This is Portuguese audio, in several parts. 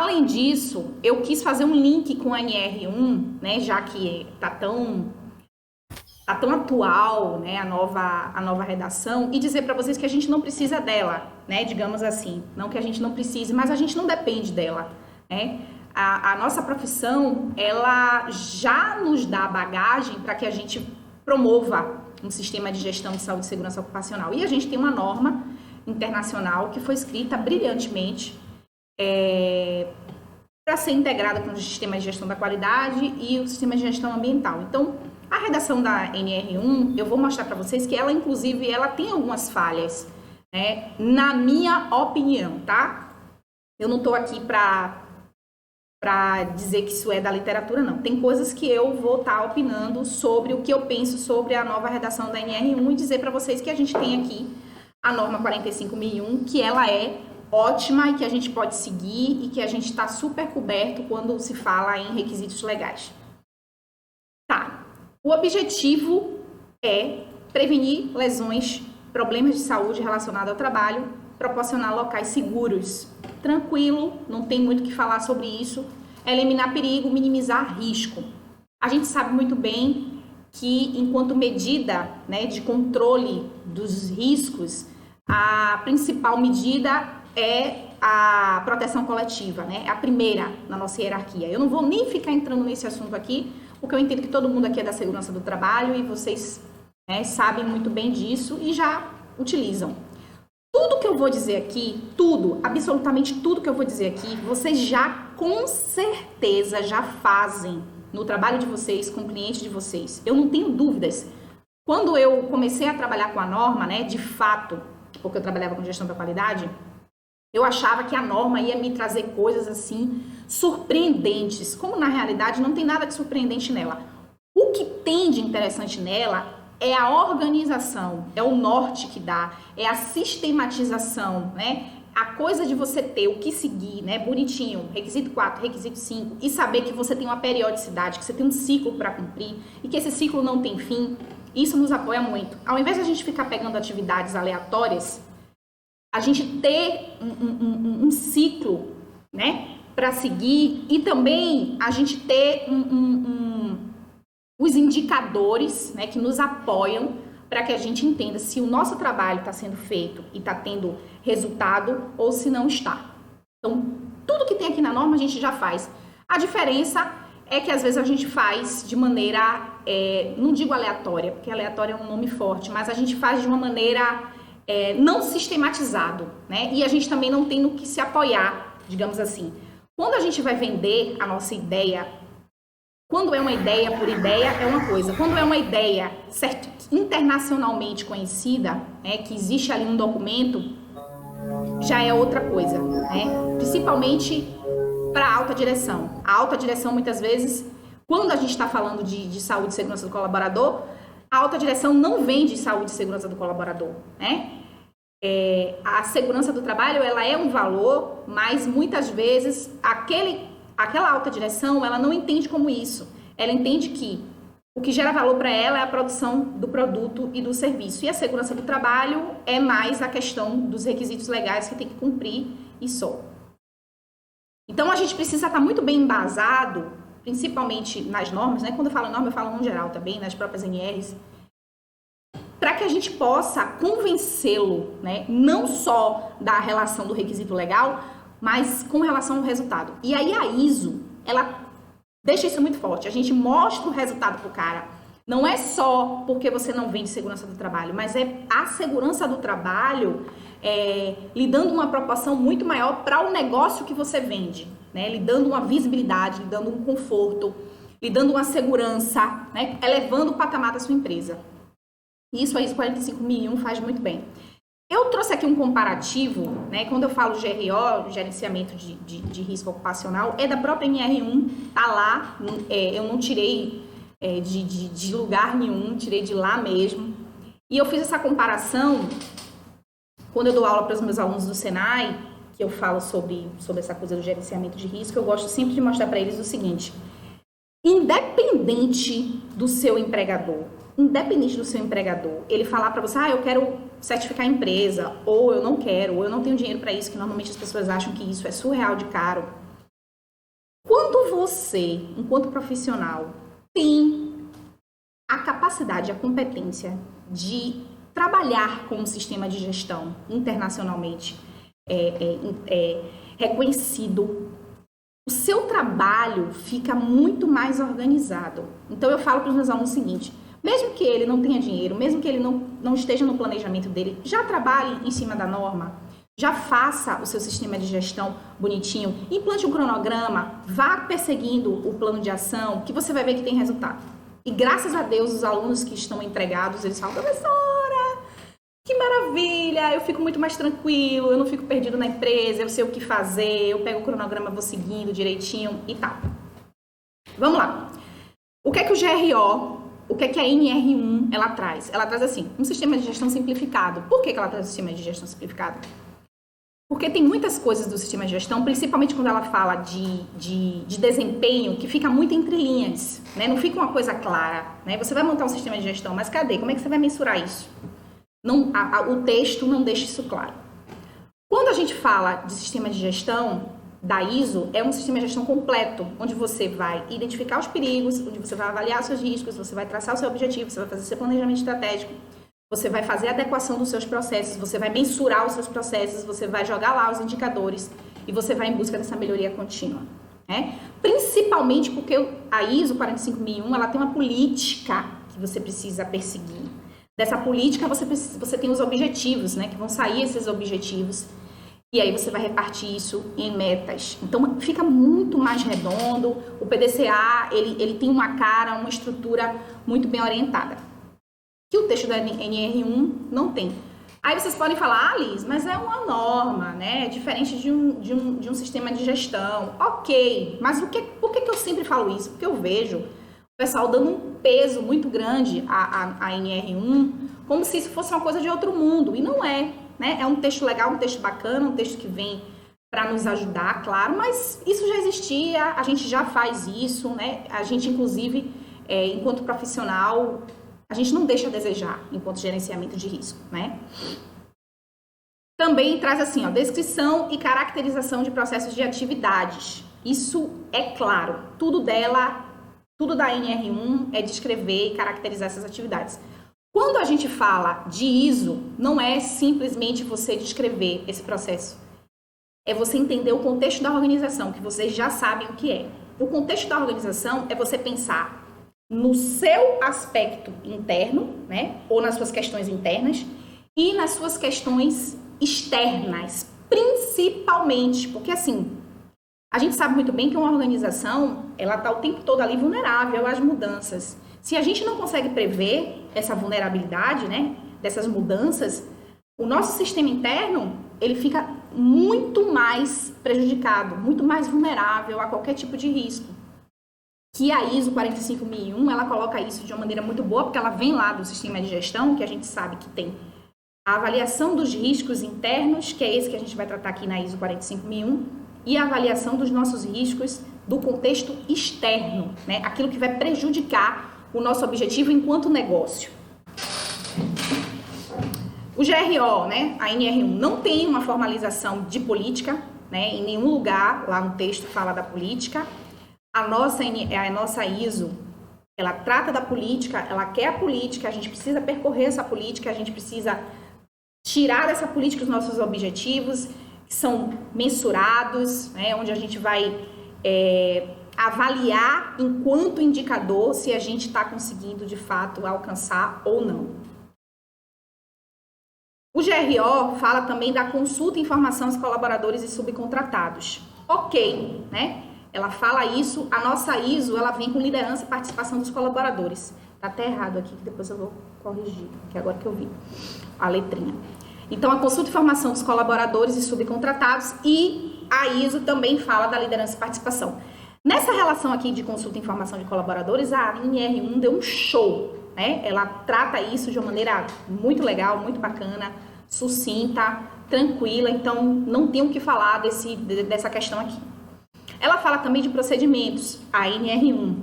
Além disso, eu quis fazer um link com a NR1, né, já que tá tão atual, né, a nova redação, e dizer para vocês que a gente não precisa dela, né, digamos assim, não que a gente não precise, mas a gente não depende dela, né? A nossa profissão, ela já nos dá bagagem para que a gente promova um sistema de gestão de saúde e segurança ocupacional. E a gente tem uma norma internacional que foi escrita brilhantemente para ser integrada com o sistema de gestão da qualidade e o sistema de gestão ambiental. Então, a redação da NR1, eu vou mostrar para vocês que ela, inclusive, ela tem algumas falhas, né, na minha opinião, tá? Eu não estou aqui para dizer que isso é da literatura, não. Tem coisas que eu vou estar opinando sobre o que eu penso sobre a nova redação da NR1 e dizer para vocês que a gente tem aqui a norma 45.001, que ela é ótima e que a gente pode seguir e que a gente está super coberto quando se fala em requisitos legais. Tá. O objetivo é prevenir lesões, problemas de saúde relacionados ao trabalho, proporcionar locais seguros. Tranquilo, não tem muito o que falar sobre isso. Eliminar perigo, minimizar risco. A gente sabe muito bem que, enquanto medida, né, de controle dos riscos, a principal medida é a proteção coletiva, né? É a primeira na nossa hierarquia. Eu não vou nem ficar entrando nesse assunto aqui, porque eu entendo que todo mundo aqui é da segurança do trabalho e vocês, né, sabem muito bem disso e já utilizam. Tudo que eu vou dizer aqui, tudo, absolutamente tudo que eu vou dizer aqui, vocês já com certeza já fazem no trabalho de vocês, com o cliente de vocês. Eu não tenho dúvidas. Quando eu comecei a trabalhar com a norma, né, de fato, porque eu trabalhava com gestão da qualidade, eu achava que a norma ia me trazer coisas assim surpreendentes, como na realidade não tem nada de surpreendente nela. O que tem de interessante nela é a organização, é o norte que dá, é a sistematização, né? A coisa de você ter o que seguir, né? Bonitinho, requisito 4, requisito 5, e saber que você tem uma periodicidade, que você tem um ciclo para cumprir e que esse ciclo não tem fim, isso nos apoia muito. Ao invés de a gente ficar pegando atividades aleatórias, a gente ter um ciclo, né? Para seguir e também a gente ter os indicadores, né, que nos apoiam para que a gente entenda se o nosso trabalho está sendo feito e está tendo resultado ou se não está. Então, tudo que tem aqui na norma a gente já faz. A diferença é que às vezes a gente faz de maneira, não digo aleatória, porque aleatória é um nome forte, mas a gente faz de uma maneira não sistematizado, né? E a gente também não tem no que se apoiar, digamos assim. Quando a gente vai vender a nossa ideia, quando é uma ideia por ideia é uma coisa. Quando é uma ideia internacionalmente conhecida, né, que existe ali um documento, já é outra coisa, né? Principalmente para a alta direção. A alta direção, muitas vezes, quando a gente está falando de saúde e segurança do colaborador, a alta direção não vende saúde e segurança do colaborador, né? A segurança do trabalho, ela é um valor, mas muitas vezes aquela alta direção, ela não entende como isso. Ela entende que o que gera valor para ela é a produção do produto e do serviço. E a segurança do trabalho é mais a questão dos requisitos legais que tem que cumprir e só. Então, a gente precisa estar muito bem embasado, principalmente nas normas, né? Quando eu falo norma, eu falo no geral também, nas próprias NRs, para que a gente possa convencê-lo, né? Não só da relação do requisito legal, mas com relação ao resultado. E aí a ISO, ela deixa isso muito forte. A gente mostra o resultado pro cara. Não é só porque você não vende segurança do trabalho, mas é a segurança do trabalho lhe dando uma proporção muito maior para o negócio que você vende, né? Lhe dando uma visibilidade, lhe dando um conforto, lhe dando uma segurança, né? Elevando o patamar da sua empresa. Isso a ISO 45001 faz muito bem. Eu trouxe aqui um comparativo, né? Quando eu falo GRO, gerenciamento de risco ocupacional, é da própria NR1, tá lá, eu não tirei de lugar nenhum, tirei de lá mesmo. E eu fiz essa comparação quando eu dou aula para os meus alunos do Senai, que eu falo sobre essa coisa do gerenciamento de risco, eu gosto sempre de mostrar para eles o seguinte: independente do seu empregador, ele falar para você, eu quero certificar a empresa, ou eu não quero, ou eu não tenho dinheiro para isso, que normalmente as pessoas acham que isso é surreal de caro. Quando você, enquanto profissional, tem a capacidade, a competência de trabalhar com um sistema de gestão internacionalmente reconhecido, o seu trabalho fica muito mais organizado. Então, eu falo para os meus alunos o seguinte: mesmo que ele não tenha dinheiro, mesmo que ele não esteja no planejamento dele, já trabalhe em cima da norma, já faça o seu sistema de gestão bonitinho, implante um cronograma, vá perseguindo o plano de ação, que você vai ver que tem resultado. E graças a Deus, os alunos que estão entregados, eles falam: professora, que maravilha, eu fico muito mais tranquilo, eu não fico perdido na empresa, eu sei o que fazer, eu pego o cronograma, vou seguindo direitinho e tal. Vamos lá. O que é que o GRO, o que é que a NR1 ela traz? Ela traz assim, um sistema de gestão simplificado. Por que ela traz um sistema de gestão simplificado? Porque tem muitas coisas do sistema de gestão, principalmente quando ela fala de desempenho, que fica muito entre linhas, né? Não fica uma coisa clara, né? Você vai montar um sistema de gestão, mas cadê? Como é que você vai mensurar isso? Não, o texto não deixa isso claro. Quando a gente fala de sistema de gestão da ISO, é um sistema de gestão completo, onde você vai identificar os perigos, onde você vai avaliar os seus riscos, você vai traçar o seu objetivo, você vai fazer seu planejamento estratégico, você vai fazer a adequação dos seus processos, você vai mensurar os seus processos, você vai jogar lá os indicadores e você vai em busca dessa melhoria contínua, né? Principalmente porque a ISO 45001, ela tem uma política que você precisa perseguir. Dessa política você tem os objetivos, né? Que vão sair esses objetivos e aí você vai repartir isso em metas. Então fica muito mais redondo. O PDCA ele tem uma cara, uma estrutura muito bem orientada, que o texto da NR1 não tem. Aí vocês podem falar: Liz, mas é uma norma, né? É diferente de um sistema de gestão. Ok, mas por que eu sempre falo isso? Porque eu vejo o pessoal dando um peso muito grande à NR1, como se isso fosse uma coisa de outro mundo. E não é, né? É um texto legal, um texto bacana, um texto que vem para nos ajudar, claro, mas isso já existia, a gente já faz isso, né? A gente, inclusive, enquanto profissional, a gente não deixa a desejar enquanto gerenciamento de risco, né? Também traz assim, ó, descrição e caracterização de processos de atividades. Isso é claro, tudo da NR1 é descrever e caracterizar essas atividades. Quando a gente fala de ISO, não é simplesmente você descrever esse processo. É você entender o contexto da organização, que vocês já sabem o que é. O contexto da organização é você pensar no seu aspecto interno, né? Ou nas suas questões internas e nas suas questões externas, principalmente, porque assim, a gente sabe muito bem que uma organização, ela está o tempo todo ali vulnerável às mudanças. Se a gente não consegue prever essa vulnerabilidade, né, dessas mudanças, o nosso sistema interno, ele fica muito mais prejudicado, muito mais vulnerável a qualquer tipo de risco. Que a ISO 45001, ela coloca isso de uma maneira muito boa, porque ela vem lá do sistema de gestão, que a gente sabe que tem a avaliação dos riscos internos, que é esse que a gente vai tratar aqui na ISO 45001, e a avaliação dos nossos riscos do contexto externo, né? Aquilo que vai prejudicar o nosso objetivo enquanto negócio. O GRO, né, a NR1, não tem uma formalização de política, né? Em nenhum lugar lá no texto fala da política. A nossa ISO, ela trata da política, ela quer a política, a gente precisa percorrer essa política, a gente precisa tirar dessa política os nossos objetivos, que são mensurados, né, onde a gente vai avaliar enquanto indicador se a gente está conseguindo de fato alcançar ou não. O GRO fala também da consulta e informação aos colaboradores e subcontratados. Ok, né? Ela fala isso, a nossa ISO, ela vem com liderança e participação dos colaboradores. Tá até errado aqui, que depois eu vou corrigir, que agora que eu vi a letrinha. Então, a consulta e informação dos colaboradores e subcontratados, e a ISO também fala da liderança e participação. Nessa relação aqui de consulta e informação de colaboradores, a NR1 deu um show, né? Ela trata isso de uma maneira muito legal, muito bacana, sucinta, tranquila, então não tem o que falar dessa questão aqui. Ela fala também de procedimentos, a NR1.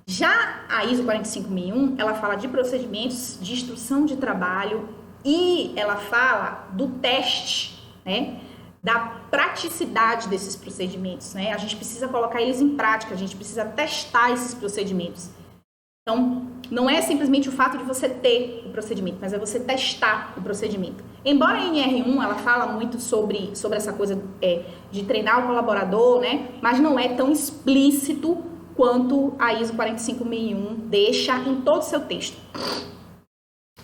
Já a ISO 45001, ela fala de procedimentos de instrução de trabalho e ela fala do teste, né? da praticidade desses procedimentos, né? A gente precisa colocar eles em prática, a gente precisa testar esses procedimentos. Então, não é simplesmente o fato de você ter o procedimento, mas é você testar o procedimento. Embora a NR1, ela fala muito sobre essa coisa de treinar o colaborador, né? Mas não é tão explícito quanto a ISO 45001 deixa em todo o seu texto.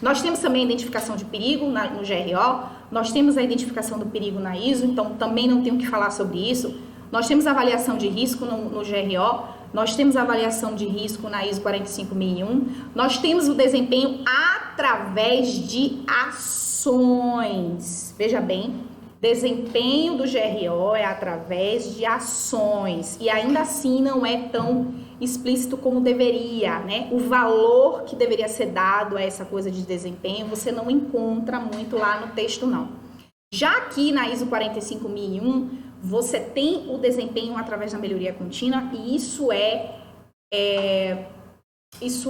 Nós temos também a identificação de perigo no GRO, nós temos a identificação do perigo na ISO, então também não tenho o que falar sobre isso. Nós temos a avaliação de risco no GRO, nós temos a avaliação de risco na ISO 45001, nós temos o desempenho através de ações. Veja bem, desempenho do GRO é através de ações e ainda assim não é tão explícito como deveria, né? O valor que deveria ser dado a essa coisa de desempenho você não encontra muito lá no texto, não. Já aqui na ISO 45001, você tem o desempenho através da melhoria contínua e isso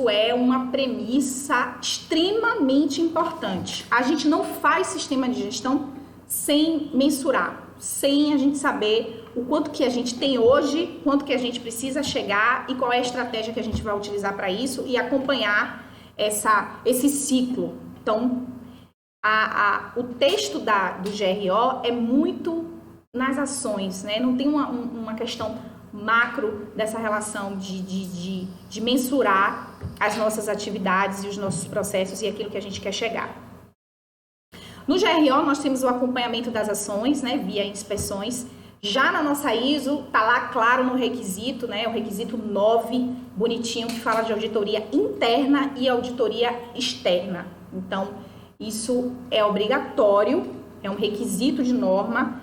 é uma premissa extremamente importante. A gente não faz sistema de gestão sem mensurar, sem a gente saber o quanto que a gente tem hoje, quanto que a gente precisa chegar e qual é a estratégia que a gente vai utilizar para isso e acompanhar esse ciclo. Então, o texto do GRO é muito nas ações, né? Não tem uma questão macro dessa relação de mensurar as nossas atividades e os nossos processos e aquilo que a gente quer chegar. No GRO, nós temos o acompanhamento das ações, né, via inspeções. Já na nossa ISO, tá lá claro no requisito, né, o requisito 9, bonitinho, que fala de auditoria interna e auditoria externa. Então, isso é obrigatório, é um requisito de norma.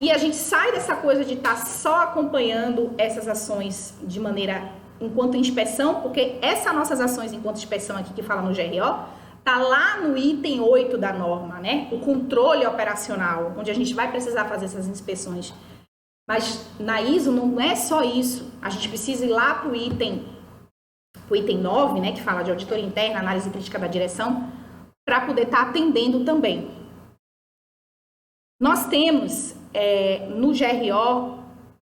E a gente sai dessa coisa de estar só acompanhando essas ações de maneira enquanto inspeção, porque essas nossas ações enquanto inspeção aqui que fala no GRO, tá lá no item 8 da norma, né? O controle operacional, onde a gente vai precisar fazer essas inspeções. Mas na ISO não é só isso. A gente precisa ir lá pro item 9, né? Que fala de auditoria interna, análise crítica da direção, para poder estar atendendo também. Nós temos no GRO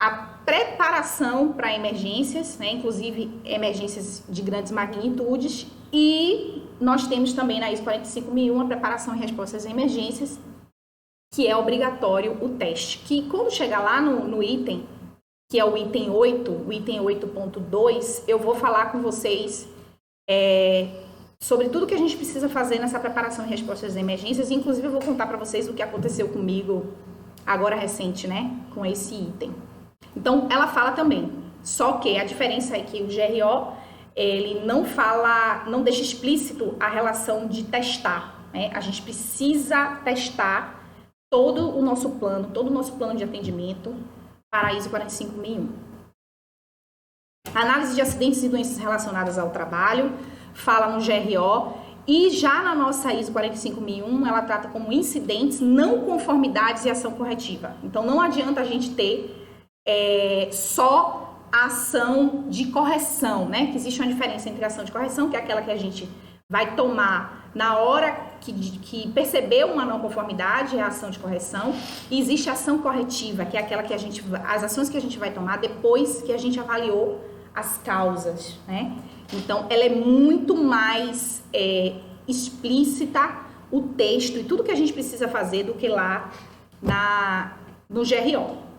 a preparação para emergências, né? Inclusive emergências de grandes magnitudes, e nós temos também na ISO 45001 a preparação e respostas a emergências, que é obrigatório o teste. Que quando chegar lá no item, que é o item 8, o item 8.2, eu vou falar com vocês sobre tudo que a gente precisa fazer nessa preparação e respostas a emergências. E, inclusive, eu vou contar para vocês o que aconteceu comigo agora recente, né? Com esse item. Então, ela fala também. Só que a diferença é que o GRO, ele não deixa explícito a relação de testar, né? A gente precisa testar todo o nosso plano de atendimento para a ISO 45001. Análise de acidentes e doenças relacionadas ao trabalho, fala no GRO, e já na nossa ISO 45001, ela trata como incidentes, não conformidades e ação corretiva. Então, não adianta a gente ter só a ação de correção, né? Que existe uma diferença entre a ação de correção, que é aquela que a gente vai tomar na hora que percebeu uma não conformidade, é a ação de correção, e existe a ação corretiva, que é aquela que as ações que a gente vai tomar depois que a gente avaliou as causas, né? Então, ela é muito mais explícita, o texto e tudo que a gente precisa fazer do que lá no GRO.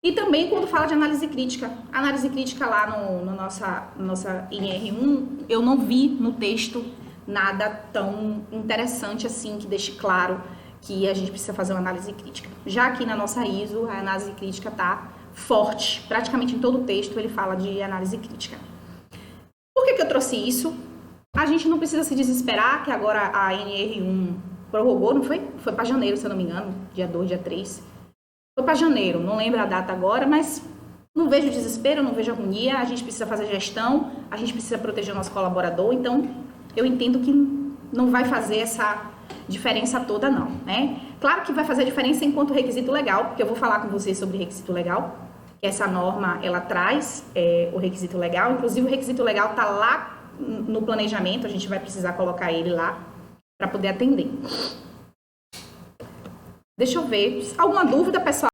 E também quando fala de análise crítica lá no nossa NR1, eu não vi no texto nada tão interessante assim que deixe claro que a gente precisa fazer uma análise crítica. Já aqui na nossa ISO, a análise crítica está forte, praticamente em todo o texto ele fala de análise crítica. Por que eu trouxe isso? A gente não precisa se desesperar que agora a NR1 prorrogou, não foi? Foi para janeiro, se eu não me engano, dia 2, dia 3. Foi para janeiro, não lembro a data agora, mas não vejo desespero, não vejo agonia, a gente precisa fazer gestão, a gente precisa proteger o nosso colaborador, então eu entendo que não vai fazer essa diferença toda não, né? Claro que vai fazer diferença enquanto requisito legal, porque eu vou falar com vocês sobre requisito legal, que essa norma, ela traz o requisito legal, inclusive o requisito legal está lá no planejamento, a gente vai precisar colocar ele lá para poder atender. Deixa eu ver. Alguma dúvida, pessoal?